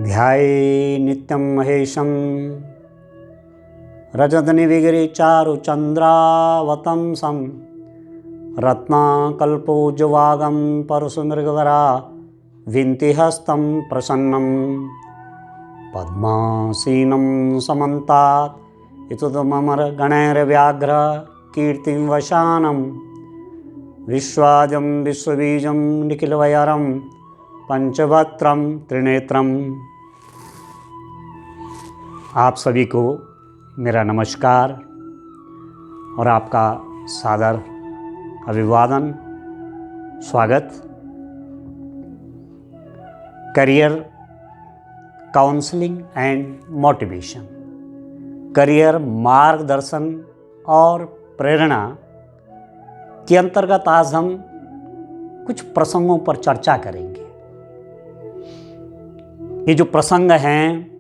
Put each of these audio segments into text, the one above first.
ध्याये नित्यं महेशं रजतनिबिगिरिचारुचन्द्रावतंसं रत्नाकल्पोज्जवागं परशुमृगवरा विन्तिहस्तं प्रसन्नं पद्मासीनं समन्तात् इतुतममरगणैर्व्याघ्र कीर्तिं वशानं विश्वाजं विश्वबीजं निखिलवयरं पंचवक्त्रं त्रिनेत्रम। आप सभी को मेरा नमस्कार और आपका सादर अभिवादन, स्वागत। Career counselling and motivation, career मार्गदर्शन और प्रेरणा के अंतर्गत आज हम कुछ प्रसंगों पर चर्चा करेंगे। ये जो प्रसंग हैं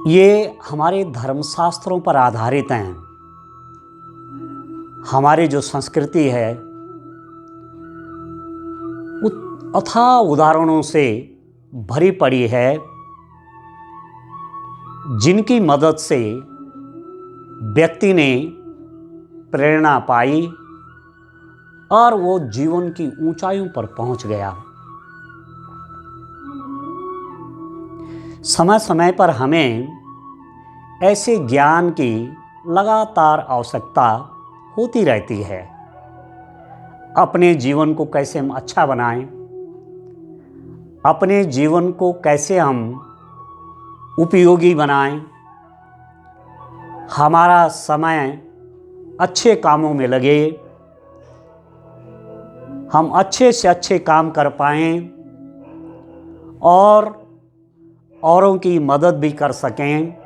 ये हमारे धर्मशास्त्रों पर आधारित हैं। हमारी जो संस्कृति है अथाह उदाहरणों से भरी पड़ी है, जिनकी मदद से व्यक्ति ने प्रेरणा पाई और वो जीवन की ऊंचाइयों पर पहुंच गया। समय समय पर हमें ऐसे ज्ञान की लगातार आवश्यकता होती रहती है। अपने जीवन को कैसे हम अच्छा बनाएं, अपने जीवन को कैसे हम उपयोगी बनाएं, हमारा समय अच्छे कामों में लगे, हम अच्छे से अच्छे काम कर पाएं और औरों की मदद भी कर सकें।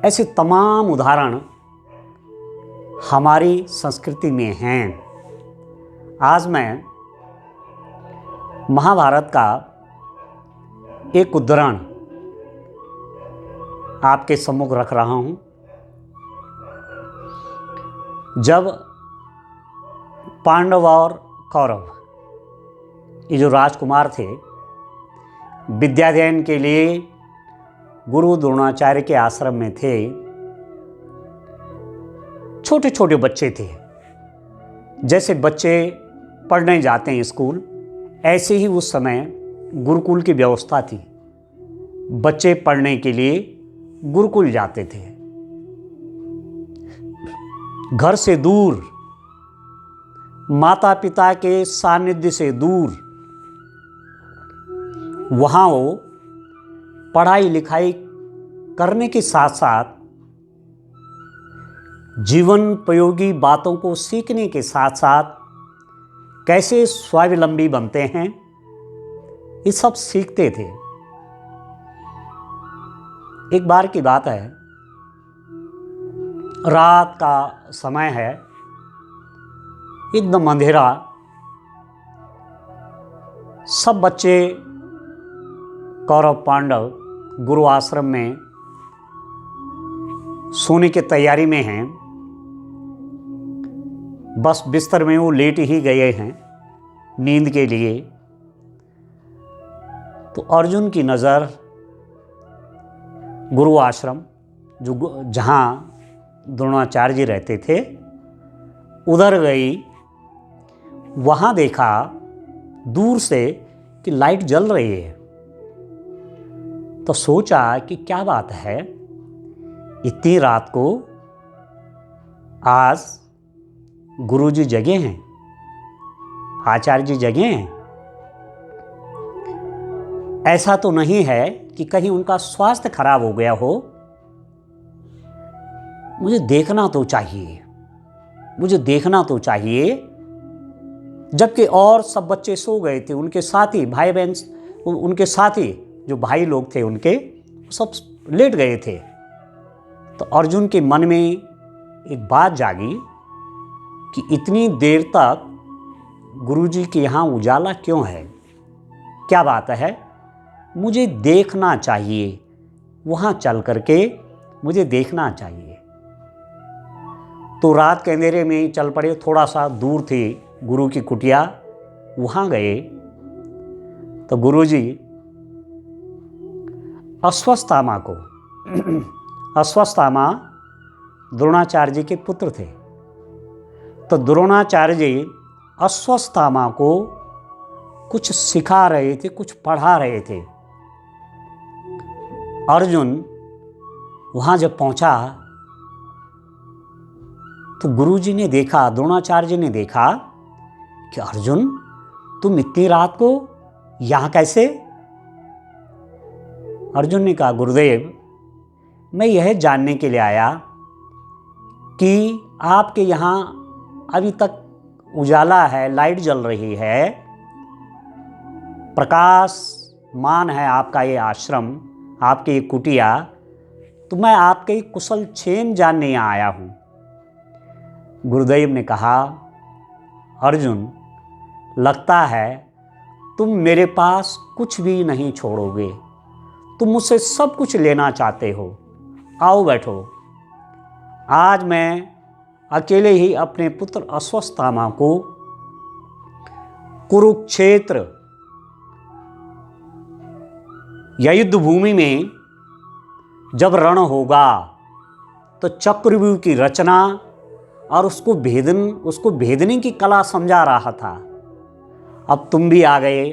ऐसे तमाम उदाहरण हमारी संस्कृति में हैं। आज मैं महाभारत का एक उदाहरण आपके सम्मुख रख रहा हूं। जब पांडव और कौरव, ये जो राजकुमार थे, विद्याध्ययन के लिए गुरु द्रोणाचार्य के आश्रम में थे, छोटे छोटे बच्चे थे। जैसे बच्चे पढ़ने जाते हैं स्कूल, ऐसे ही उस समय गुरुकुल की व्यवस्था थी। बच्चे पढ़ने के लिए गुरुकुल जाते थे। घर से दूर, माता पिता के सानिध्य से दूर, वहाँ वो पढ़ाई लिखाई करने के साथ साथ जीवन उपयोगी बातों को सीखने के साथ साथ कैसे स्वावलंबी बनते हैं, ये सब सीखते थे। एक बार की बात है, रात का समय है, एकदम अंधेरा। सब बच्चे कौरव पांडव गुरु आश्रम में सोने की तैयारी में हैं। बस बिस्तर में वो लेट ही गए हैं नींद के लिए। तो अर्जुन की नज़र गुरु आश्रम, जो जहाँ द्रोणाचार्य जी रहते थे, उधर गई। वहाँ देखा दूर से कि लाइट जल रही है। तो सोचा कि क्या बात है, इतनी रात को आज गुरुजी जगे हैं, आचार्य जी जगे हैं। ऐसा तो नहीं है कि कहीं उनका स्वास्थ्य खराब हो गया हो। मुझे देखना तो चाहिए, मुझे देखना तो चाहिए। जबकि और सब बच्चे सो गए थे, उनके साथी भाई बहन, उनके साथी जो भाई लोग थे उनके, सब लेट गए थे। तो अर्जुन के मन में एक बात जागी कि इतनी देर तक गुरुजी के यहाँ उजाला क्यों है, क्या बात है, मुझे देखना चाहिए। वहाँ चल करके मुझे देखना चाहिए। तो रात के अंधेरे में चल पड़े। थोड़ा सा दूर थी गुरु की कुटिया, वहाँ गए। तो गुरुजी अश्वत्थामा को अश्वत्थामा द्रोणाचार्य जी के पुत्र थे, तो द्रोणाचार्य जी अश्वत्थामा को कुछ सिखा रहे थे, कुछ पढ़ा रहे थे। अर्जुन वहाँ जब पहुँचा तो गुरुजी ने देखा, द्रोणाचार्य जी ने देखा कि अर्जुन तुम इतनी रात को यहाँ कैसे? अर्जुन ने कहा गुरुदेव मैं यह जानने के लिए आया कि आपके यहाँ अभी तक उजाला है, लाइट जल रही है, प्रकाशमान है आपका ये आश्रम, आपकी ये कुटिया, तो मैं आपके कुशल क्षेम जानने यहाँ आया हूँ। गुरुदेव ने कहा अर्जुन लगता है तुम मेरे पास कुछ भी नहीं छोड़ोगे, तुम मुझसे सब कुछ लेना चाहते हो। आओ बैठो। आज मैं अकेले ही अपने पुत्र अश्वत्थामा को कुरुक्षेत्र या युद्ध भूमि में जब रण होगा तो चक्रव्यूह की रचना और उसको भेदने की कला समझा रहा था। अब तुम भी आ गए,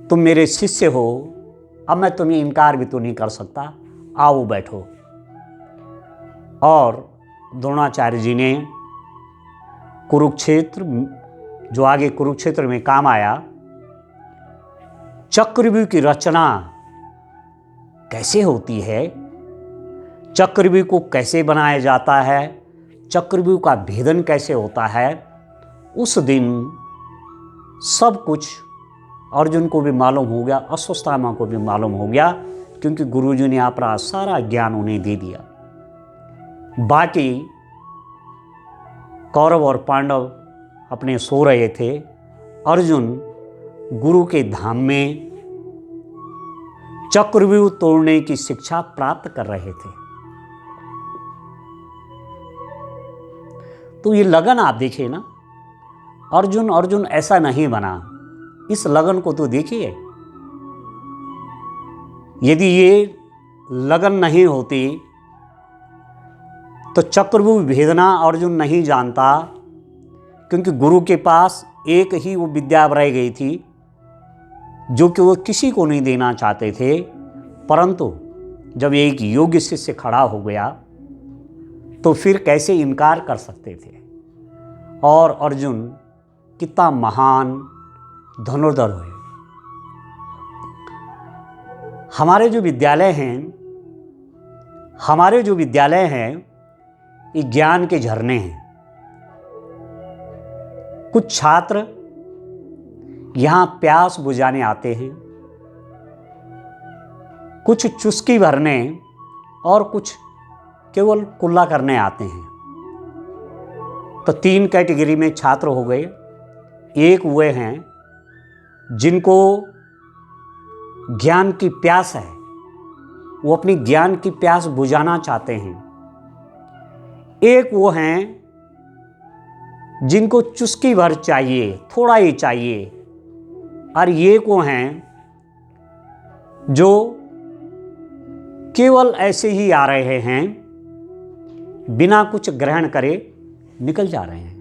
तुम मेरे शिष्य हो, अब मैं तुम्हें इनकार भी तो नहीं कर सकता। आओ बैठो। और द्रोणाचार्य जी ने कुरुक्षेत्र, जो आगे कुरुक्षेत्र में काम आया, चक्रव्यूह की रचना कैसे होती है, चक्रव्यूह को कैसे बनाया जाता है, चक्रव्यूह का भेदन कैसे होता है, उस दिन सब कुछ अर्जुन को भी मालूम हो गया, अश्वत्थामा को भी मालूम हो गया, क्योंकि गुरुजी ने अपना सारा ज्ञान उन्हें दे दिया। बाकी कौरव और पांडव अपने सो रहे थे, अर्जुन गुरु के धाम में चक्रव्यूह तोड़ने की शिक्षा प्राप्त कर रहे थे। तो ये लगन आप देखिए ना, अर्जुन ऐसा नहीं बना, इस लगन को तो देखिए। यदि ये लगन नहीं होती तो चक्रव्यूह भेदना अर्जुन नहीं जानता, क्योंकि गुरु के पास एक ही वो विद्या रह गई थी जो कि वो किसी को नहीं देना चाहते थे। परंतु जब एक योग्य शिष्य खड़ा हो गया तो फिर कैसे इनकार कर सकते थे। और अर्जुन कितना महान धनुर्धर हुए। हमारे जो विद्यालय हैं ये ज्ञान के झरने हैं। कुछ छात्र यहाँ प्यास बुझाने आते हैं, कुछ चुस्की भरने और कुछ केवल कुल्ला करने आते हैं। तो 3 कैटेगरी में छात्र हो गए। एक वे हैं जिनको ज्ञान की प्यास है, वो अपनी ज्ञान की प्यास बुझाना चाहते हैं। एक वो हैं जिनको चुस्की भर चाहिए, थोड़ा ही चाहिए। और ये को हैं जो केवल ऐसे ही आ रहे हैं, बिना कुछ ग्रहण करे निकल जा रहे हैं।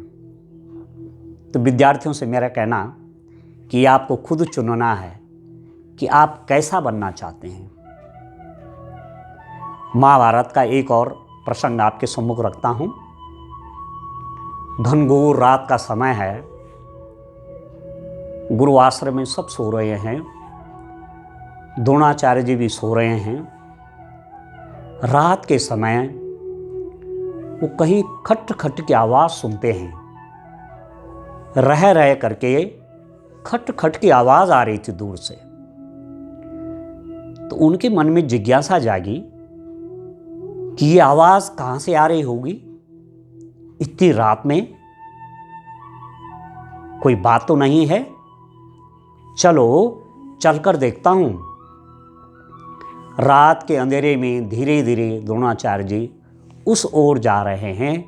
तो विद्यार्थियों से मेरा कहना कि आपको खुद चुनना है कि आप कैसा बनना चाहते हैं। महाभारत का एक और प्रसंग आपके सम्मुख रखता हूं। घनघोर रात का समय है, गुरु आश्रम में सब सो रहे हैं, द्रोणाचार्य जी भी सो रहे हैं। रात के समय वो कहीं खट खट की आवाज़ सुनते हैं। रह करके खट खट की आवाज़ आ रही थी दूर से। तो उनके मन में जिज्ञासा जागी कि ये आवाज़ कहाँ से आ रही होगी इतनी रात में, कोई बात तो नहीं है, चलो चलकर देखता हूँ। रात के अंधेरे में धीरे धीरे द्रोणाचार्य जी उस ओर जा रहे हैं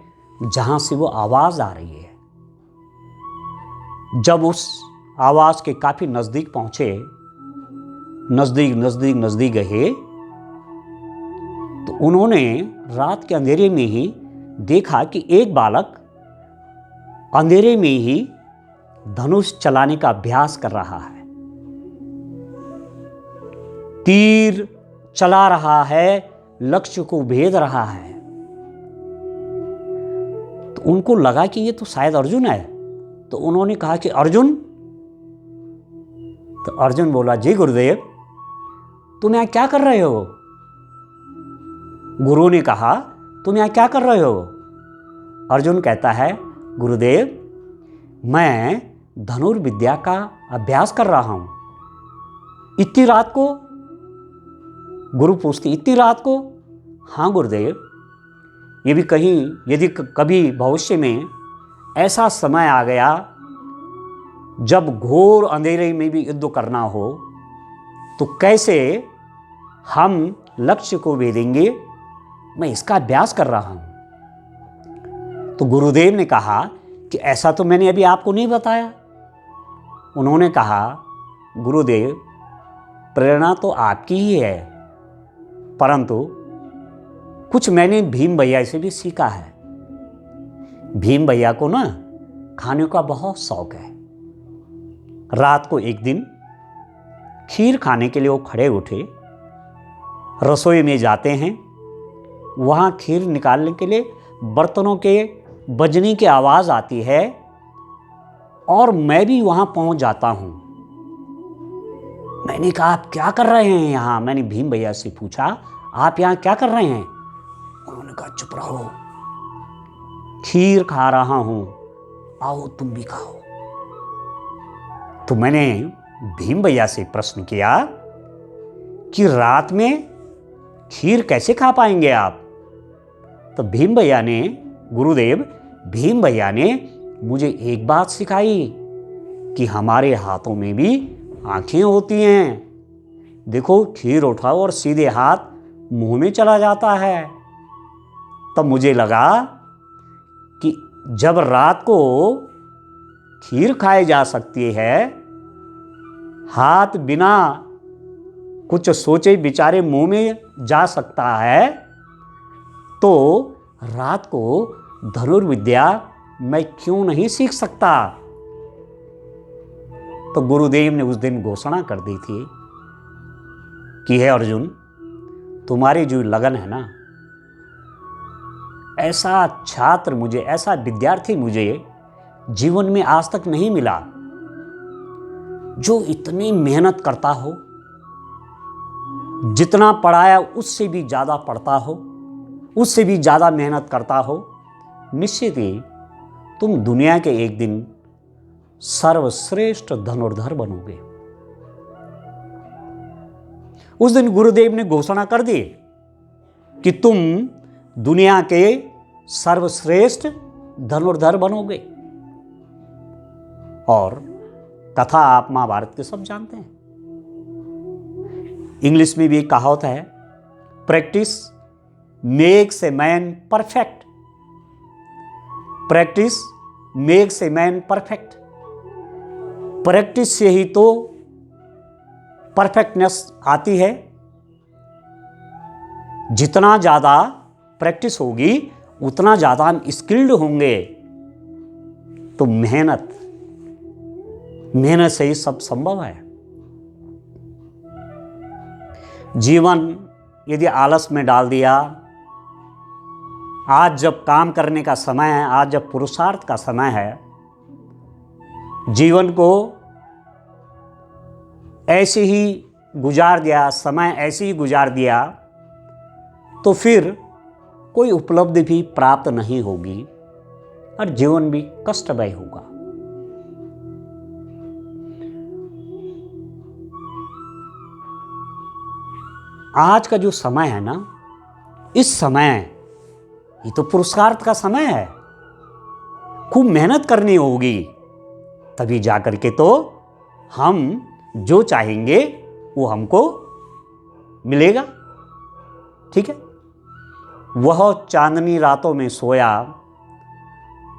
जहाँ से वो आवाज़ आ रही है। जब उस आवाज़ के काफ़ी नज़दीक पहुँचे, नज़दीक नज़दीक नज़दीक गए, तो उन्होंने रात के अंधेरे में ही देखा कि एक बालक अंधेरे में ही धनुष चलाने का अभ्यास कर रहा है, तीर चला रहा है, लक्ष्य को भेद रहा है। तो उनको लगा कि ये तो शायद अर्जुन है, तो उन्होंने कहा कि अर्जुन। तो अर्जुन बोला, जी गुरुदेव, तुम यहाँ क्या कर रहे हो? गुरु ने कहा, तुम यहाँ क्या कर रहे हो? अर्जुन कहता है, गुरुदेव, मैं धनुर्विद्या का अभ्यास कर रहा हूं। इतनी रात को? गुरु पूछती, इतनी रात को? हाँ गुरुदेव, ये भी कहीं यदि कभी भविष्य में ऐसा समय आ गया जब घोर अंधेरे में भी युद्ध करना हो, तो कैसे हम लक्ष्य को भेदेंगे, मैं इसका अभ्यास कर रहा हूं। तो गुरुदेव ने कहा कि ऐसा तो मैंने अभी आपको नहीं बताया। उन्होंने कहा, गुरुदेव, प्रेरणा तो आपकी ही है, परंतु कुछ मैंने भीम भैया से भी सीखा है। भीम भैया को ना खाने का बहुत शौक है। रात को एक दिन खीर खाने के लिए वो खड़े उठे, रसोई में जाते हैं, वहाँ खीर निकालने के लिए बर्तनों के बजने की आवाज़ आती है और मैं भी वहाँ पहुँच जाता हूँ। मैंने कहा, आप क्या कर रहे हैं यहाँ? मैंने भीम भैया से पूछा, आप यहाँ क्या कर रहे हैं? उन्होंने कहा, चुप रहो, खीर खा रहा हूँ, आओ तुम भी खाओ। तो मैंने भीम भैया से प्रश्न किया कि रात में खीर कैसे खा पाएंगे आप? तो भीम भैया ने, गुरुदेव, भीम भैया ने मुझे एक बात सिखाई कि हमारे हाथों में भी आंखें होती हैं। देखो, खीर उठाओ और सीधे हाथ मुंह में चला जाता है। तब मुझे लगा कि जब रात को खीर खाई जा सकती है, हाथ बिना कुछ सोचे विचारे मुंह में जा सकता है, तो रात को धनुर्विद्या मैं क्यों नहीं सीख सकता? तो गुरुदेव ने उस दिन घोषणा कर दी थी कि हे अर्जुन, तुम्हारी जो लगन है ना, ऐसा छात्र मुझे, ऐसा विद्यार्थी मुझे जीवन में आज तक नहीं मिला जो इतनी मेहनत करता हो, जितना पढ़ाया उससे भी ज़्यादा पढ़ता हो, उससे भी ज़्यादा मेहनत करता हो। निश्चित ही तुम दुनिया के एक दिन सर्वश्रेष्ठ धनुर्धर बनोगे। उस दिन गुरुदेव ने घोषणा कर दी कि तुम दुनिया के सर्वश्रेष्ठ धनुर्धर बनोगे। और कथा आप महाभारत के सब जानते हैं। इंग्लिश में भी एक कहावत है, practice makes a man perfect. Practice makes a man perfect. Practice से ही तो परफेक्टनेस आती है। जितना ज़्यादा प्रैक्टिस होगी उतना ज़्यादा हम स्किल्ड होंगे। तो मेहनत से ही सब संभव है। जीवन यदि आलस में डाल दिया, आज जब काम करने का समय है, आज जब पुरुषार्थ का समय है, जीवन को ऐसे ही गुजार दिया, समय ऐसे ही गुजार दिया, तो फिर कोई उपलब्धि भी प्राप्त नहीं होगी और जीवन भी कष्टमय होगा। आज का जो समय है ना, इस समय ये तो पुरुषार्थ का समय है। खूब मेहनत करनी होगी, तभी जाकर के तो हम जो चाहेंगे वो हमको मिलेगा। ठीक है। वह चांदनी रातों में सोया,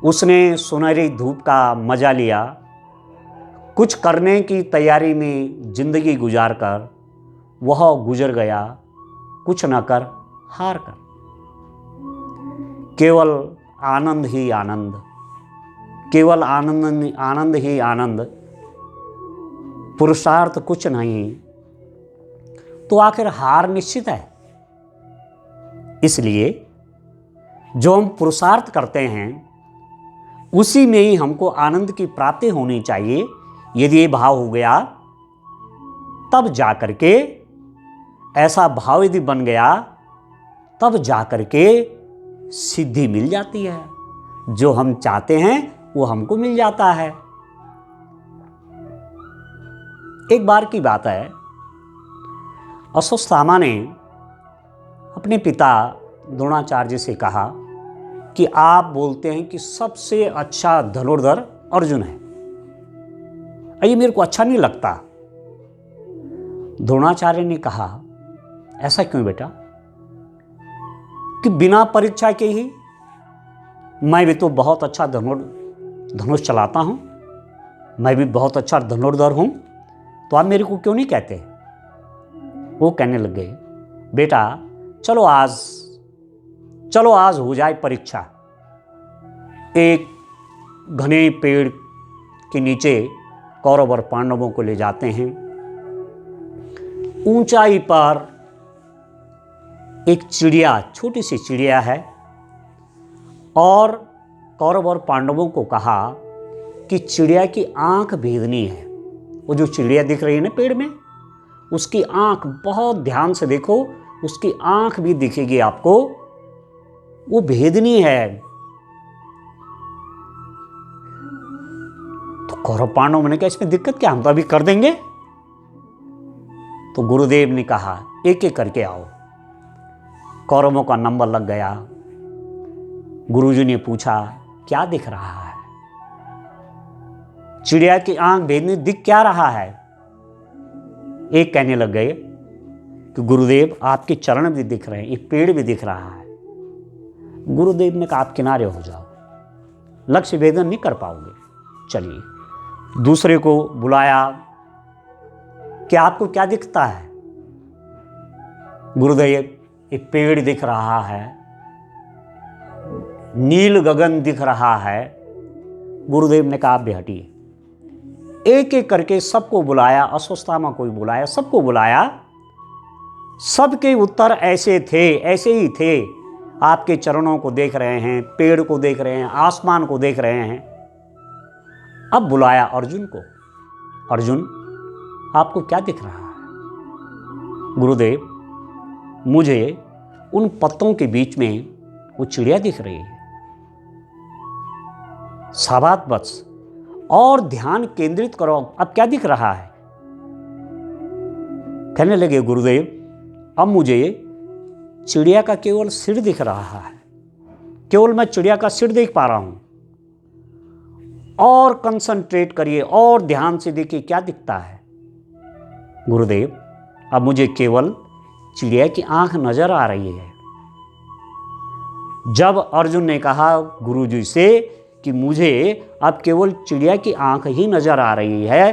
उसने सुनहरी धूप का मजा लिया, कुछ करने की तैयारी में जिंदगी गुजार कर वह गुजर गया कुछ न कर हार कर। केवल आनंद ही आनंद, केवल आनंद आनंद ही आनंद, पुरुषार्थ कुछ नहीं, तो आखिर हार निश्चित है। इसलिए जो हम पुरुषार्थ करते हैं उसी में ही हमको आनंद की प्राप्ति होनी चाहिए। यदि ये भाव हो गया तब जाकर के, ऐसा भाव यदि बन गया तब जाकर के सिद्धि मिल जाती है। जो हम चाहते हैं वो हमको मिल जाता है। एक बार की बात है, अश्वत्थामा ने अपने पिता द्रोणाचार्य से कहा कि आप बोलते हैं कि सबसे अच्छा धनुर्धर अर्जुन है, ये मेरे को अच्छा नहीं लगता। द्रोणाचार्य ने कहा, ऐसा क्यों बेटा? कि बिना परीक्षा के ही मैं भी तो बहुत अच्छा धनुष चलाता हूं, मैं भी बहुत अच्छा धनुर्धर हूं, तो आप मेरे को क्यों नहीं कहते? वो कहने लग गए, बेटा चलो आज हो जाए परीक्षा। एक घने पेड़ के नीचे कौरव और पांडवों को ले जाते हैं। ऊंचाई पर एक चिड़िया, छोटी सी चिड़िया है, और कौरव और पांडवों को कहा कि चिड़िया की आंख भेदनी है। वो जो चिड़िया दिख रही है ना पेड़ में, उसकी आंख बहुत ध्यान से देखो, उसकी आंख भी दिखेगी आपको, वो भेदनी है। तो कौरव पांडव ने कहा, इसमें दिक्कत क्या, हम तो अभी कर देंगे। तो गुरुदेव ने कहा, एक एक करके आओ। कौरवों का नंबर लग गया। गुरुजी ने पूछा, क्या दिख रहा है? चिड़िया की आंख भेदनी दिख क्या रहा है? एक कहने लग गए कि गुरुदेव आपके चरण भी दिख रहे हैं, एक पेड़ भी दिख रहा है। गुरुदेव ने कहा, आप किनारे हो जाओ, लक्ष्य भेदन नहीं कर पाओगे। चलिए दूसरे को बुलाया कि आपको क्या दिखता है? गुरुदेव एक पेड़ दिख रहा है, नील गगन दिख रहा है। गुरुदेव ने कहा, आप भी हटिए। एक एक करके सबको बुलाया, अश्वत्थामा को भी बुलाया, सबको बुलाया। सबके उत्तर ऐसे थे, ऐसे ही थे। आपके चरणों को देख रहे हैं, पेड़ को देख रहे हैं, आसमान को देख रहे हैं। अब बुलाया अर्जुन को, अर्जुन आपको क्या दिख रहा है? गुरुदेव मुझे उन पत्तों के बीच में वो चिड़िया दिख रही है। साबात बस, और ध्यान केंद्रित करो, अब क्या दिख रहा है? कहने लगे, गुरुदेव अब मुझे चिड़िया का केवल सिर दिख रहा है, केवल मैं चिड़िया का सिर देख पा रहा हूं। और कंसंट्रेट करिए और ध्यान से देखिए क्या दिखता है। गुरुदेव अब मुझे केवल चिड़िया की आंख नजर आ रही है। जब अर्जुन ने कहा गुरुजी से कि मुझे अब केवल चिड़िया की आंख ही नजर आ रही है,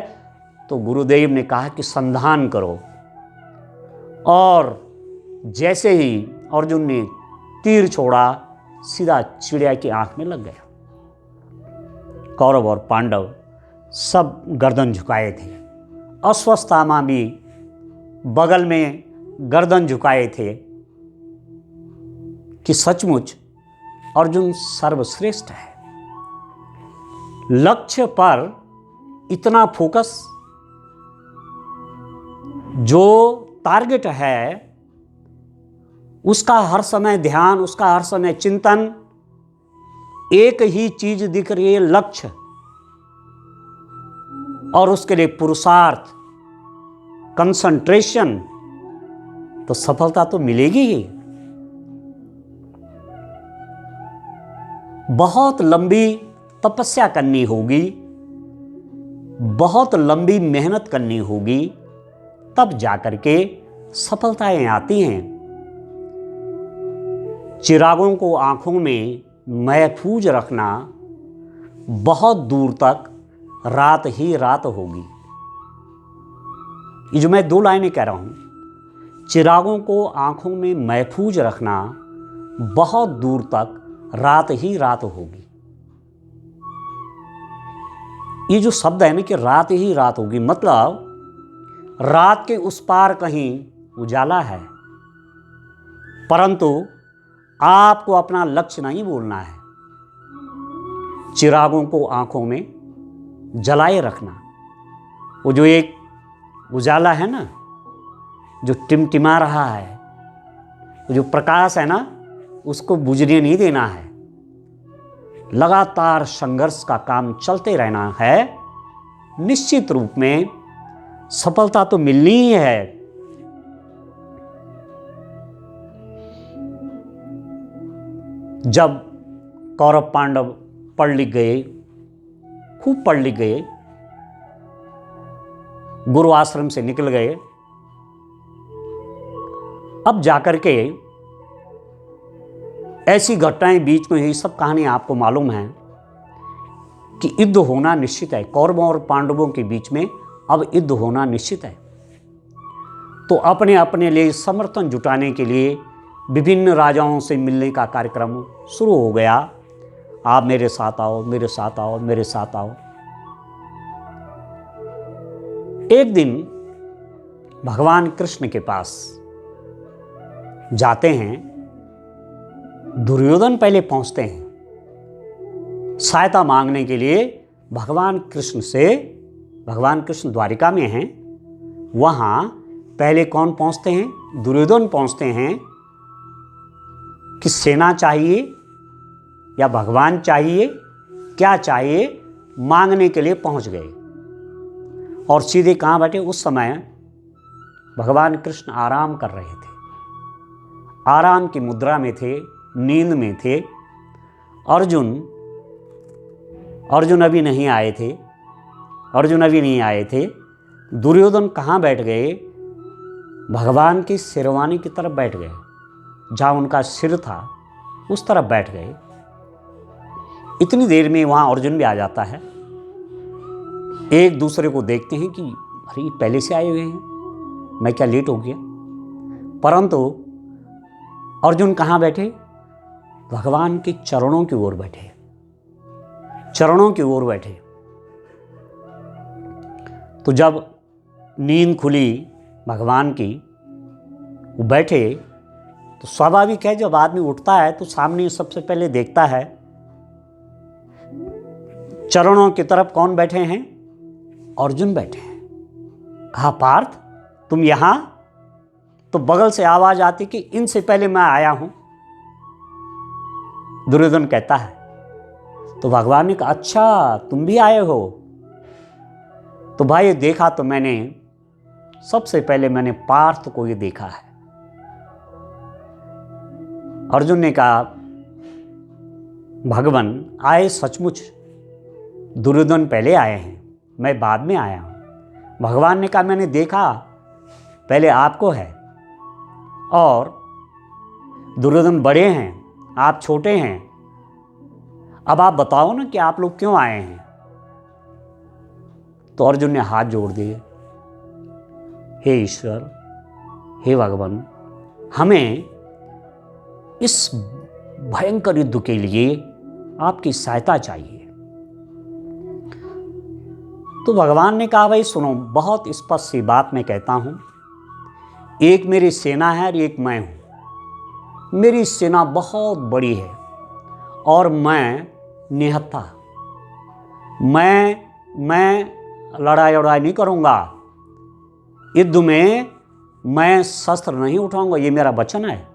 तो गुरुदेव ने कहा कि संधान करो। और जैसे ही अर्जुन ने तीर छोड़ा, सीधा चिड़िया की आंख में लग गया। कौरव और पांडव सब गर्दन झुकाए थे। अश्वत्थामा भी बगल में गर्दन झुकाए थे कि सचमुच अर्जुन सर्वश्रेष्ठ है। लक्ष्य पर इतना फोकस, जो टारगेट है उसका हर समय ध्यान, उसका हर समय चिंतन, एक ही चीज दिख रही है, लक्ष्य, और उसके लिए पुरुषार्थ, कंसंट्रेशन, तो सफलता तो मिलेगी ही। बहुत लंबी तपस्या करनी होगी, बहुत लंबी मेहनत करनी होगी, तब जाकर के सफलताएं आती हैं। चिरागों को आंखों में महफूज रखना बहुत दूर तक रात ही रात होगी। ये जो मैं 2 लाइनें कह रहा हूं, चिरागों को आंखों में महफूज रखना, बहुत दूर तक रात ही रात होगी। ये जो शब्द है ना कि रात ही रात होगी, मतलब रात के उस पार कहीं उजाला है, परंतु आपको अपना लक्ष्य नहीं भूलना है। चिरागों को आंखों में जलाए रखना। वो जो एक उजाला है ना, जो टिमटिमा रहा है, वो जो प्रकाश है ना, उसको बुझने नहीं देना है। लगातार संघर्ष का काम चलते रहना है। निश्चित रूप में सफलता तो मिलनी ही है। जब कौरव पांडव पढ़ लिख गए, खूब पढ़ लिख गए, गुरु आश्रम से निकल गए, अब जाकर के ऐसी घटनाएं बीच में, ये सब कहानी आपको मालूम है कि युद्ध होना निश्चित है। कौरवों और पांडवों के बीच में अब युद्ध होना निश्चित है। तो अपने अपने लिए समर्थन जुटाने के लिए विभिन्न राजाओं से मिलने का कार्यक्रम शुरू हो गया। आप मेरे साथ आओ, मेरे साथ आओ, मेरे साथ आओ। एक दिन भगवान कृष्ण के पास जाते हैं। दुर्योधन पहले पहुंचते हैं सहायता मांगने के लिए भगवान कृष्ण से। भगवान कृष्ण द्वारिका में हैं, वहां पहले कौन पहुंचते हैं? दुर्योधन पहुंचते हैं कि सेना चाहिए या भगवान चाहिए, क्या चाहिए, मांगने के लिए पहुंच गए। और सीधे कहाँ बैठे? उस समय भगवान कृष्ण आराम कर रहे थे, आराम की मुद्रा में थे, नींद में थे। अर्जुन अभी नहीं आए थे, अर्जुन अभी नहीं आए थे। दुर्योधन कहाँ बैठ गए? भगवान की शेरवानी की तरफ बैठ गए, जहाँ उनका सिर था उस तरफ बैठ गए। इतनी देर में वहाँ अर्जुन भी आ जाता है। एक दूसरे को देखते हैं कि अरे पहले से आए हुए हैं, मैं क्या लेट हो गया? परंतु अर्जुन कहाँ बैठे? भगवान के चरणों की ओर बैठे, चरणों की ओर बैठे। तो जब नींद खुली भगवान की, वो बैठे, तो स्वाभाविक है जब आदमी उठता है तो सामने सबसे पहले देखता है चरणों की तरफ कौन बैठे हैं? अर्जुन बैठे हैं। कहा पार्थ तुम यहां? तो बगल से आवाज आती कि इनसे पहले मैं आया हूं। दुर्योधन कहता है। तो भगवान ने कहा अच्छा तुम भी आए हो? तो भाई देखा तो मैंने, सबसे पहले मैंने पार्थ को ये देखा है। अर्जुन ने कहा भगवान आए सचमुच, दुर्योधन पहले आए हैं, मैं बाद में आया हूं। भगवान ने कहा मैंने देखा पहले आपको है, और दुर्योधन बड़े हैं, आप छोटे हैं। अब आप बताओ ना कि आप लोग क्यों आए हैं? तो अर्जुन ने हाथ जोड़ दिए, हे ईश्वर, हे भगवान, हमें इस भयंकर युद्ध के लिए आपकी सहायता चाहिए। तो भगवान ने कहा भाई सुनो, बहुत स्पष्ट सी बात मैं कहता हूं, एक मेरी सेना है और एक मैं हूं। मेरी सेना बहुत बड़ी है और मैं निहत्था, मैं लड़ाई नहीं करूंगा। युद्ध में मैं शस्त्र नहीं उठाऊंगा, ये मेरा वचन है।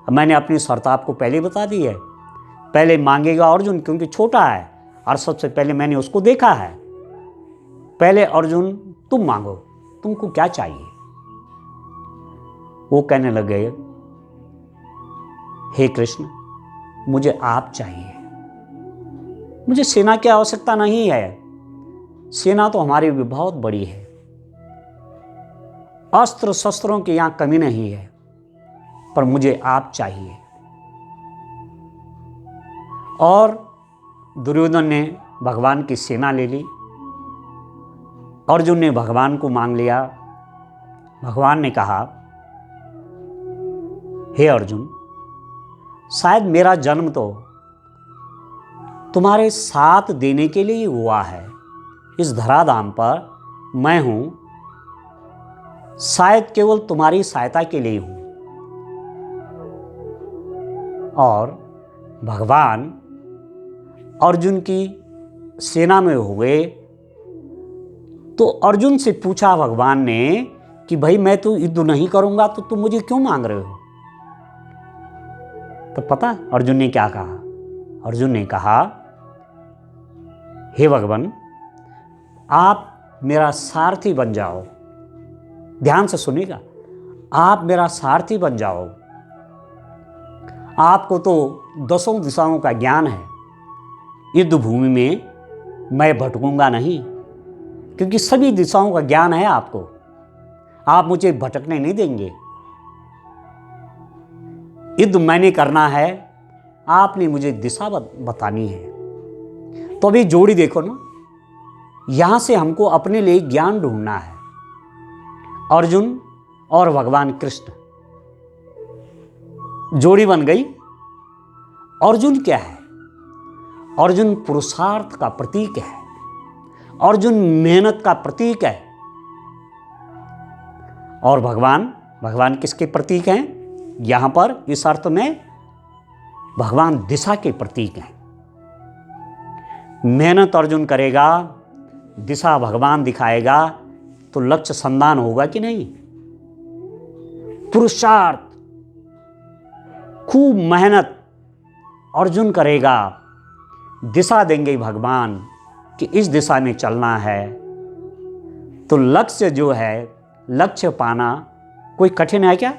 मैंने अपनी शर्त आपको पहले बता दी है। पहले मांगेगा अर्जुन क्योंकि छोटा है, और सबसे पहले मैंने उसको देखा है। पहले अर्जुन तुम मांगो, तुमको क्या चाहिए? वो कहने लगे हे कृष्ण, मुझे आप चाहिए, मुझे सेना की आवश्यकता नहीं है। सेना तो हमारी भी बहुत बड़ी है, अस्त्र शस्त्रों की यहां कमी नहीं है, पर मुझे आप चाहिए। और दुर्योधन ने भगवान की सेना ले ली। अर्जुन ने भगवान को मांग लिया। भगवान ने कहा, हे अर्जुन, शायद मेरा जन्म तो तुम्हारे साथ देने के लिए ही हुआ है। इस धराधाम पर मैं हूं, शायद केवल तुम्हारी सहायता के लिए हूं। और भगवान अर्जुन की सेना में हुए तो अर्जुन से पूछा भगवान ने कि भाई मैं तो युद्ध नहीं करूंगा तो तुम मुझे क्यों मांग रहे हो? तो पता अर्जुन ने क्या कहा? अर्जुन ने कहा, हे भगवान, आप मेरा सारथी बन जाओ। ध्यान से सुनिएगा, आप मेरा सारथी बन जाओ। आपको तो 10 दिशाओं का ज्ञान है। युद्ध भूमि में मैं भटकूंगा नहीं, क्योंकि सभी दिशाओं का ज्ञान है आपको। आप मुझे भटकने नहीं देंगे। युद्ध मैंने करना है, आपने मुझे दिशा बतानी है। तो अभी जोड़ी देखो ना, यहां से हमको अपने लिए ज्ञान ढूंढना है। अर्जुन और भगवान कृष्ण जोड़ी बन गई। अर्जुन क्या है? अर्जुन पुरुषार्थ का प्रतीक है। अर्जुन मेहनत का प्रतीक है। और भगवान किसके प्रतीक हैं? यहां पर इस अर्थ में भगवान दिशा के प्रतीक हैं। मेहनत अर्जुन करेगा, दिशा भगवान दिखाएगा, तो लक्ष्य संधान होगा कि नहीं? पुरुषार्थ, खूब मेहनत अर्जुन करेगा, दिशा देंगे भगवान कि इस दिशा में चलना है। तो लक्ष्य जो है, लक्ष्य पाना कोई कठिन है क्या?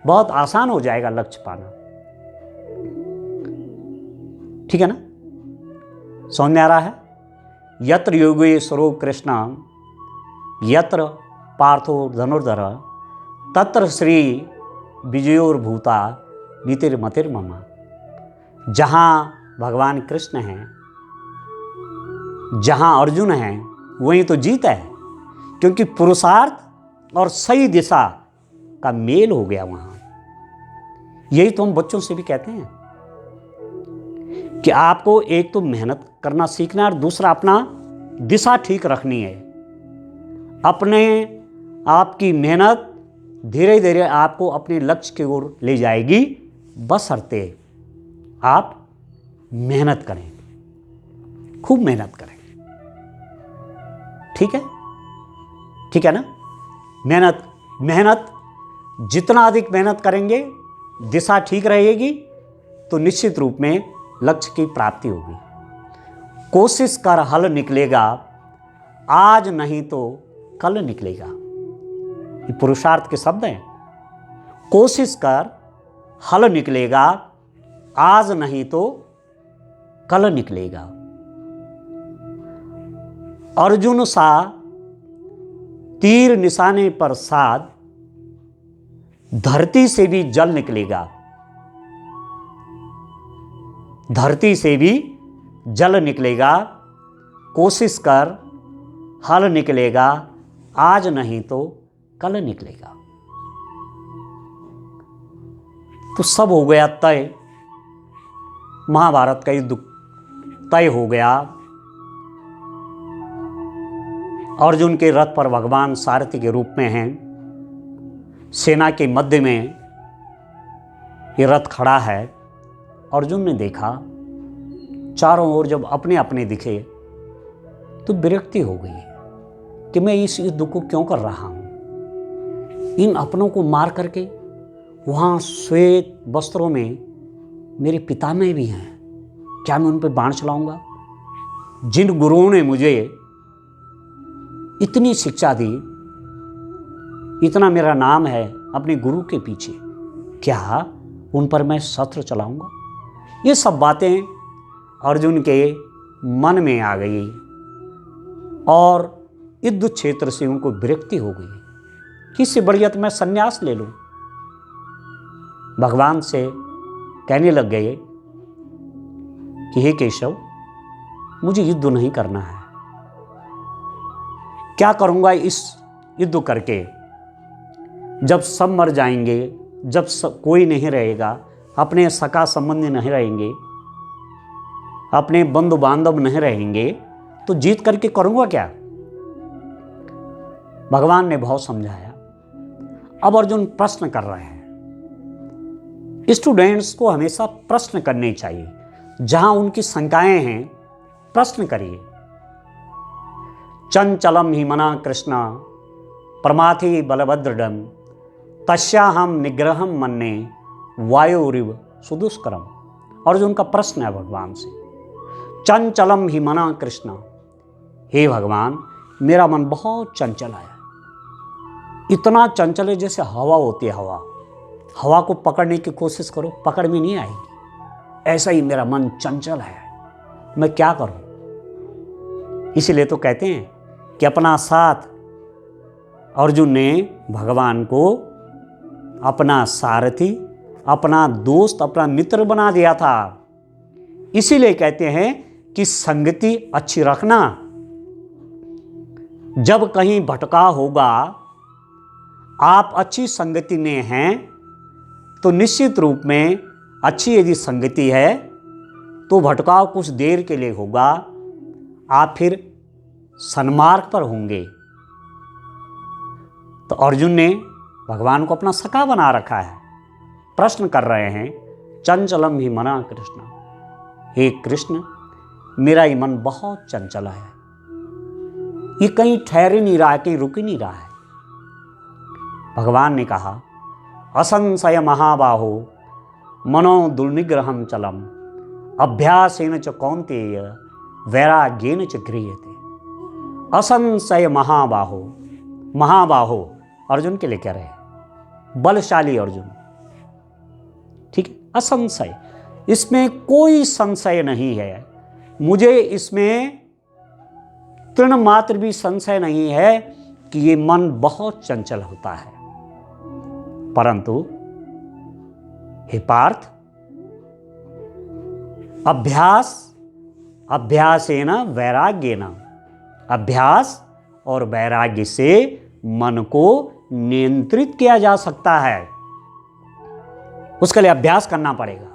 बहुत आसान हो जाएगा लक्ष्य पाना। ठीक है ना? समझ में आ रहा है? यत्र योगेश्वरो कृष्ण यत्र पार्थो धनुर्धर तत्र श्री विजयोर्भूता नीतिर्मतिर्मम। जहाँ भगवान कृष्ण हैं, जहाँ अर्जुन हैं, वहीं तो जीत है। क्योंकि पुरुषार्थ और सही दिशा का मेल हो गया वहाँ। यही तो हम बच्चों से भी कहते हैं कि आपको एक तो मेहनत करना सीखना है और दूसरा अपना दिशा ठीक रखनी है। अपने आपकी मेहनत धीरे धीरे आपको अपने लक्ष्य की ओर ले जाएगी, बशर्ते आप मेहनत करें, खूब मेहनत करें। ठीक है? ठीक है ना? मेहनत जितना अधिक मेहनत करेंगे, दिशा ठीक रहेगी, तो निश्चित रूप में लक्ष्य की प्राप्ति होगी। कोशिश कर हल निकलेगा, आज नहीं तो कल निकलेगा। ये पुरुषार्थ के शब्द हैं। कोशिश कर हल निकलेगा, आज नहीं तो कल निकलेगा। अर्जुन सा तीर निशाने पर साध, धरती से भी जल निकलेगा। धरती से भी जल निकलेगा। कोशिश कर हल निकलेगा, आज नहीं तो कल निकलेगा। तो सब हो गया तय। महाभारत का युद्ध तय हो गया। अर्जुन के रथ पर भगवान सारथी के रूप में हैं। सेना के मध्य में ये रथ खड़ा है। अर्जुन ने देखा चारों ओर जब अपने अपने दिखे तो विरक्ति हो गई कि मैं इस युद्ध को क्यों कर रहा हूं। इन अपनों को मार करके वहां श्वेत वस्त्रों में मेरे पितामह भी हैं, क्या मैं उन पर बाण चलाऊंगा? जिन गुरुओं ने मुझे इतनी शिक्षा दी, इतना मेरा नाम है अपने गुरु के पीछे, क्या उन पर मैं शस्त्र चलाऊंगा? ये सब बातें अर्जुन के मन में आ गई और युद्ध क्षेत्र से उनको विरक्ति हो गई कि इससे बढ़िया तो मैं संन्यास ले लूं। भगवान से कहने लग गए कि हे केशव, मुझे युद्ध नहीं करना है। क्या करूँगा इस युद्ध करके, जब सब मर जाएंगे, जब कोई नहीं रहेगा, अपने सगा संबंधी नहीं रहेंगे, अपने बंधु बांधव नहीं रहेंगे, तो जीत करके करूँगा क्या। भगवान ने बहुत समझाया। अब अर्जुन प्रश्न कर रहे हैं। स्टूडेंट्स को हमेशा प्रश्न करने चाहिए, जहां उनकी शंकाएं हैं प्रश्न करिए। चंचलम ही मना कृष्ण प्रमाथि बलभद्रडम तस्याहम निग्रहम मन्ने वायुरिव सुदुष्करम। अर्जुन का प्रश्न है भगवान से। चंचलम ही मना कृष्ण, हे भगवान मेरा मन बहुत चंचल है, इतना चंचल है जैसे हवा होती है। हवा को पकड़ने की कोशिश करो, पकड़ में नहीं आएगी, ऐसा ही मेरा मन चंचल है, मैं क्या करूं। इसीलिए तो कहते हैं कि अपना साथ अर्जुन ने भगवान को अपना सारथी, अपना दोस्त, अपना मित्र बना दिया था। इसीलिए कहते हैं कि संगति अच्छी रखना। जब कहीं भटका होगा, आप अच्छी संगति में हैं तो निश्चित रूप में अच्छी यदि संगति है तो भटकाव कुछ देर के लिए होगा, आप फिर सन्मार्ग पर होंगे। तो अर्जुन ने भगवान को अपना सखा बना रखा है। प्रश्न कर रहे हैं, चंचलम ही मना कृष्ण, हे कृष्ण मेरा ये मन बहुत चंचल है, ये कहीं ठहर ही नहीं रहा है, कहीं रुक ही नहीं रहा है। भगवान ने कहा, असंशय महाबाहो मनो दुर्निग्रहम चलम अभ्यासेन च कौन्तेय वैराग्येन च गृह्यते। असंशय महाबाहो, महाबाहो अर्जुन के लिए कह रहे हैं, बलशाली अर्जुन, ठीक है, असंशय, इसमें कोई संशय नहीं है, मुझे इसमें तृण मात्र भी संशय नहीं है कि ये मन बहुत चंचल होता है। परंतु हे पार्थ, अभ्यासेन वैराग्येन, अभ्यास और वैराग्य से मन को नियंत्रित किया जा सकता है। उसके लिए अभ्यास करना पड़ेगा।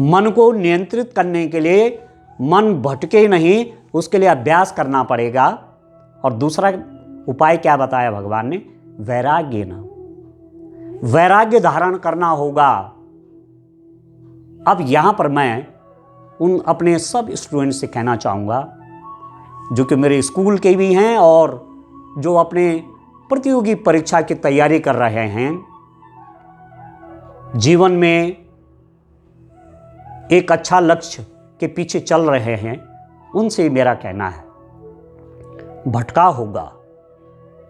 मन को नियंत्रित करने के लिए, मन भटके नहीं, उसके लिए अभ्यास करना पड़ेगा। और दूसरा उपाय क्या बताया भगवान ने, वैराग्य ना, वैराग्य धारण करना होगा। अब यहां पर मैं उन अपने सब स्टूडेंट्स से कहना चाहूंगा जो कि मेरे स्कूल के भी हैं और जो अपने प्रतियोगी परीक्षा की तैयारी कर रहे हैं, जीवन में एक अच्छा लक्ष्य के पीछे चल रहे हैं, उनसे मेरा कहना है, भटका होगा,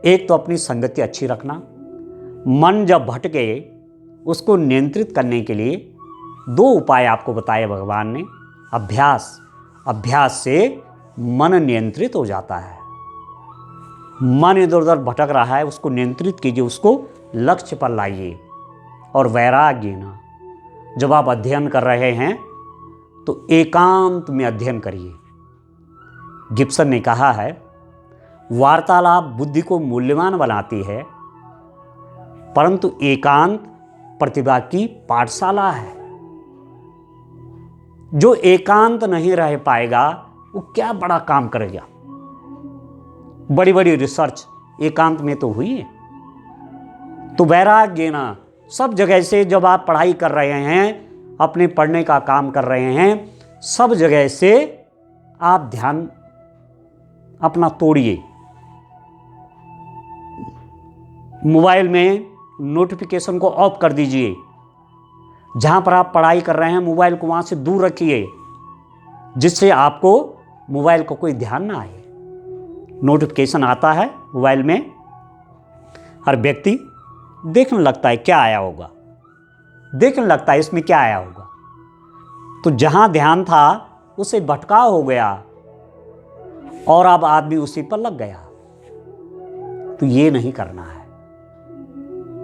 एक तो अपनी संगति अच्छी रखना। मन जब भटके उसको नियंत्रित करने के लिए दो उपाय आपको बताए भगवान ने। अभ्यास, अभ्यास से मन नियंत्रित हो जाता है। मन इधर उधर भटक रहा है, उसको नियंत्रित कीजिए, उसको लक्ष्य पर लाइए। और वैराग्य ना, जब आप अध्ययन कर रहे हैं तो एकांत में अध्ययन करिए। गिब्सन ने कहा है, वार्तालाप बुद्धि को मूल्यवान बनाती है, परंतु एकांत प्रतिभा की पाठशाला है। जो एकांत नहीं रह पाएगा वो क्या बड़ा काम करेगा। बड़ी बड़ी रिसर्च एकांत में तो हुई है। तो वैराग्य ना, सब जगह से जब आप पढ़ाई कर रहे हैं, अपने पढ़ने का काम कर रहे हैं, सब जगह से आप ध्यान अपना तोड़िए। मोबाइल में नोटिफिकेशन को ऑफ कर दीजिए। जहां पर आप पढ़ाई कर रहे हैं मोबाइल को वहां से दूर रखिए, जिससे आपको मोबाइल को कोई ध्यान ना आए। नोटिफिकेशन आता है मोबाइल में, हर व्यक्ति देखने लगता है क्या आया होगा, देखने लगता है इसमें क्या आया होगा। तो जहां ध्यान था उसे भटकाव हो गया और अब आदमी उसी पर लग गया। तो ये नहीं करना है,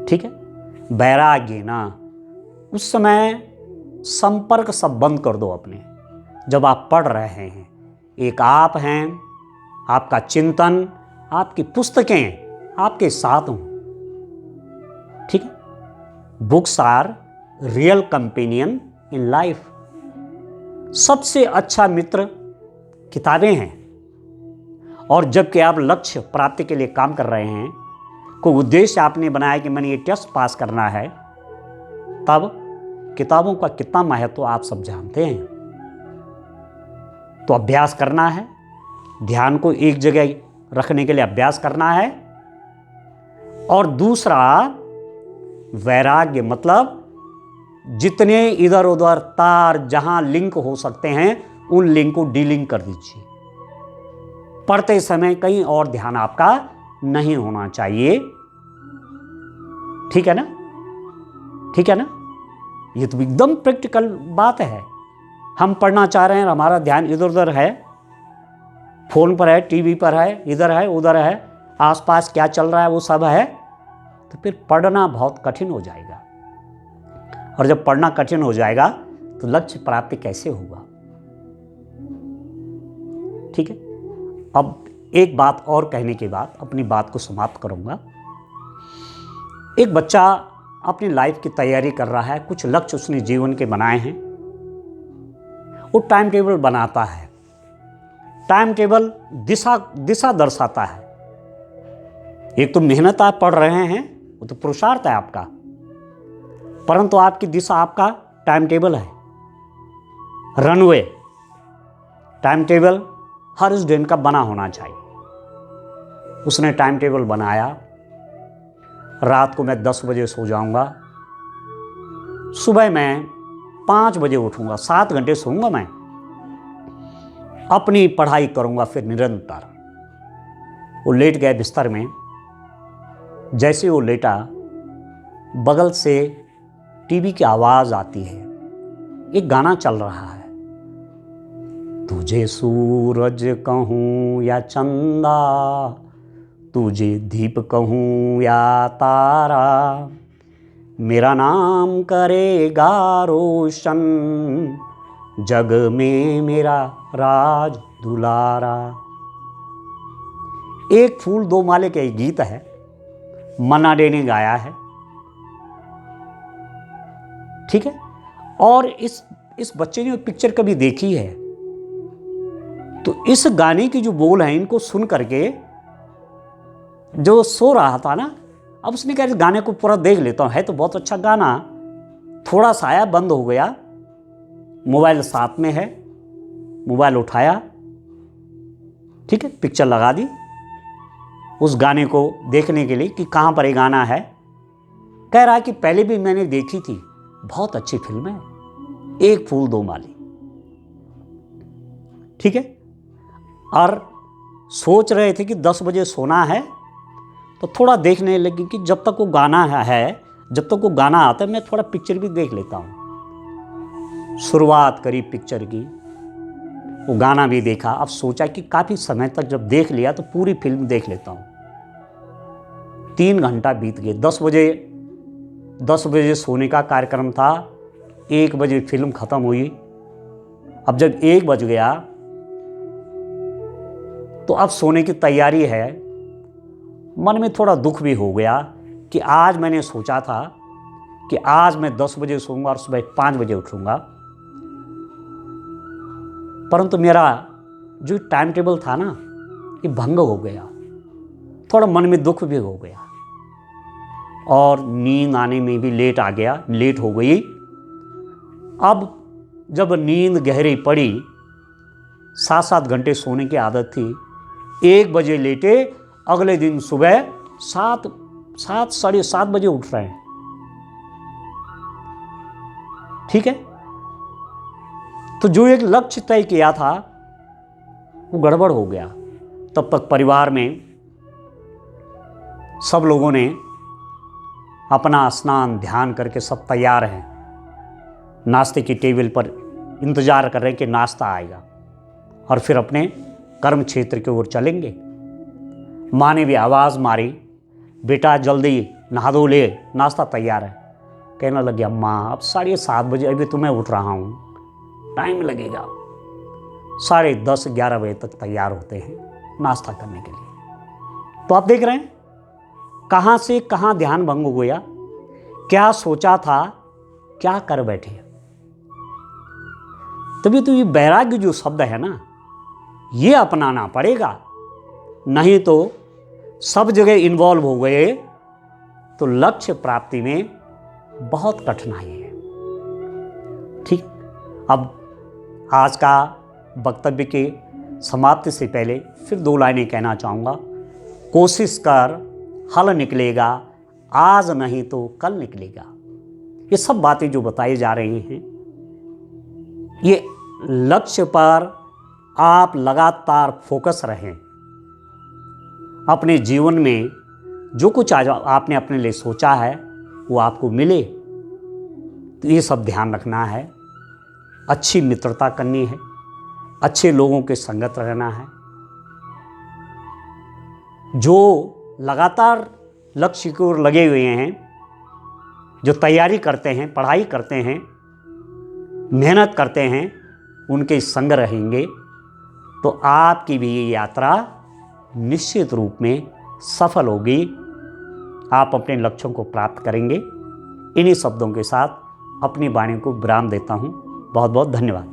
ठीक है। वैराग्य ना, उस समय संपर्क सब बंद कर दो अपने, जब आप पढ़ रहे हैं एक आप हैं, आपका चिंतन, आपकी पुस्तकें आपके साथ हों। ठीक है। Books are real companion in life. सबसे अच्छा मित्र किताबें हैं। और जबकि आप लक्ष्य प्राप्ति के लिए काम कर रहे हैं, कोई उद्देश्य आपने बनाया कि मैंने ये टेस्ट पास करना है, तब किताबों का कितना महत्व आप सब जानते हैं। तो अभ्यास करना है, ध्यान को एक जगह रखने के लिए अभ्यास करना है। और दूसरा वैराग्य, मतलब जितने इधर उधर तार जहां लिंक हो सकते हैं उन लिंक को डीलिंक कर दीजिए। पढ़ते समय कहीं और ध्यान आपका नहीं होना चाहिए। ठीक है ना? ठीक है ना? ये तो एकदम प्रैक्टिकल बात है। हम पढ़ना चाह रहे हैं, हमारा ध्यान इधर उधर है, फोन पर है, टीवी पर है, इधर है उधर है, आसपास क्या चल रहा है वो सब है, तो फिर पढ़ना बहुत कठिन हो जाएगा। और जब पढ़ना कठिन हो जाएगा तो लक्ष्य प्राप्ति कैसे होगा? ठीक है। अब एक बात और कहने के बाद अपनी बात को समाप्त करूंगा। एक बच्चा अपनी लाइफ की तैयारी कर रहा है, कुछ लक्ष्य उसने जीवन के बनाए हैं, वो टाइम टेबल बनाता है। टाइम टेबल दिशा दर्शाता है। एक तो मेहनत आप पढ़ रहे हैं, वो तो पुरुषार्थ है आपका, परंतु आपकी दिशा आपका टाइम टेबल है, रनवे। टाइम टेबल हर स्टूडेंट का बना होना चाहिए। उसने टाइम टेबल बनाया, रात को मैं 10 बजे सो जाऊंगा, सुबह मैं 5 बजे उठूंगा, 7 घंटे सोऊंगा, मैं अपनी पढ़ाई करूंगा फिर निरंतर। वो लेट गए बिस्तर में, जैसे वो लेटा बगल से टीवी की आवाज आती है, एक गाना चल रहा है। तुझे सूरज कहूं या चंदा, तुझे दीप कहूं या तारा, मेरा नाम करेगा रोशन, जग में मेरा राज दुलारा। एक फूल दो माले का एक गीत है, मन्ना डे ने गाया है। ठीक है। और इस बच्चे ने पिक्चर कभी देखी है, तो इस गाने की जो बोल है, इनको सुन करके जो सो रहा था ना, अब उसने कहा इस गाने को पूरा देख लेता हूं, है तो बहुत अच्छा गाना। थोड़ा सा आया, बंद हो गया, मोबाइल साथ में है, मोबाइल उठाया, ठीक है, पिक्चर लगा दी उस गाने को देखने के लिए कि कहां पर ये गाना है। कह रहा है कि पहले भी मैंने देखी थी, बहुत अच्छी फिल्म है, एक फूल दो माली। ठीक है। और सोच रहे थे कि 10 बजे सोना है, तो थोड़ा देखने लगी कि जब तक वो गाना है, जब तक वो गाना आता है, मैं थोड़ा पिक्चर भी देख लेता हूँ। शुरुआत करी पिक्चर की, वो गाना भी देखा। अब सोचा कि काफ़ी समय तक जब देख लिया तो पूरी फिल्म देख लेता हूँ। 3 घंटा बीत गए। 10 बजे सोने का कार्यक्रम था, 1 बजे फिल्म ख़त्म हुई। अब जब 1 बज गया तो अब सोने की तैयारी है। मन में थोड़ा दुख भी हो गया कि आज मैंने सोचा था कि आज मैं 10 बजे सोऊंगा और सुबह 5 बजे उठूंगा, परंतु मेरा जो टाइम टेबल था ना, ये भंग हो गया। थोड़ा मन में दुख भी हो गया और नींद आने में भी लेट हो गई। अब जब नींद गहरी पड़ी, 7-7 घंटे सोने की आदत थी, 1 बजे लेटे, अगले दिन सुबह 7 साढ़े 7 बजे उठ रहे हैं। ठीक है। तो जो एक लक्ष्य तय किया था वो गड़बड़ हो गया। तब तक परिवार में सब लोगों ने अपना स्नान ध्यान करके सब तैयार हैं, नाश्ते की टेबल पर इंतजार कर रहे हैं कि नाश्ता आएगा और फिर अपने कर्म क्षेत्र की ओर चलेंगे। माँ ने भी आवाज़ मारी, बेटा जल्दी नहा धो ले, नाश्ता तैयार है। कहने लगे अम्मा अब 7:30 बजे, अभी तो मैं उठ रहा हूँ, टाइम लगेगा। 10:30-11 बजे तक तैयार होते हैं नाश्ता करने के लिए। तो आप देख रहे हैं कहाँ से कहाँ ध्यान भंग हो गया, क्या सोचा था, क्या कर बैठे। तभी तो ये वैराग्य जो शब्द है ना, ये अपनाना पड़ेगा, नहीं तो सब जगह इन्वॉल्व हो गए तो लक्ष्य प्राप्ति में बहुत कठिनाई है। ठीक, अब आज का वक्तव्य के समाप्ति से पहले फिर 2 लाइनें कहना चाहूँगा। कोशिश कर, हल निकलेगा, आज नहीं तो कल निकलेगा। ये सब बातें जो बताई जा रही हैं, ये लक्ष्य पर आप लगातार फोकस रहें। अपने जीवन में जो कुछ आज आपने अपने लिए सोचा है वो आपको मिले, तो ये सब ध्यान रखना है। अच्छी मित्रता करनी है, अच्छे लोगों के संगत रहना है। जो लगातार लक्ष्य की ओर लगे हुए हैं, जो तैयारी करते हैं, पढ़ाई करते हैं, मेहनत करते हैं, उनके संग रहेंगे तो आपकी भी ये यात्रा निश्चित रूप में सफल होगी। आप अपने लक्ष्यों को प्राप्त करेंगे। इन्हीं शब्दों के साथ अपनी वाणी को विराम देता हूँ। बहुत बहुत धन्यवाद।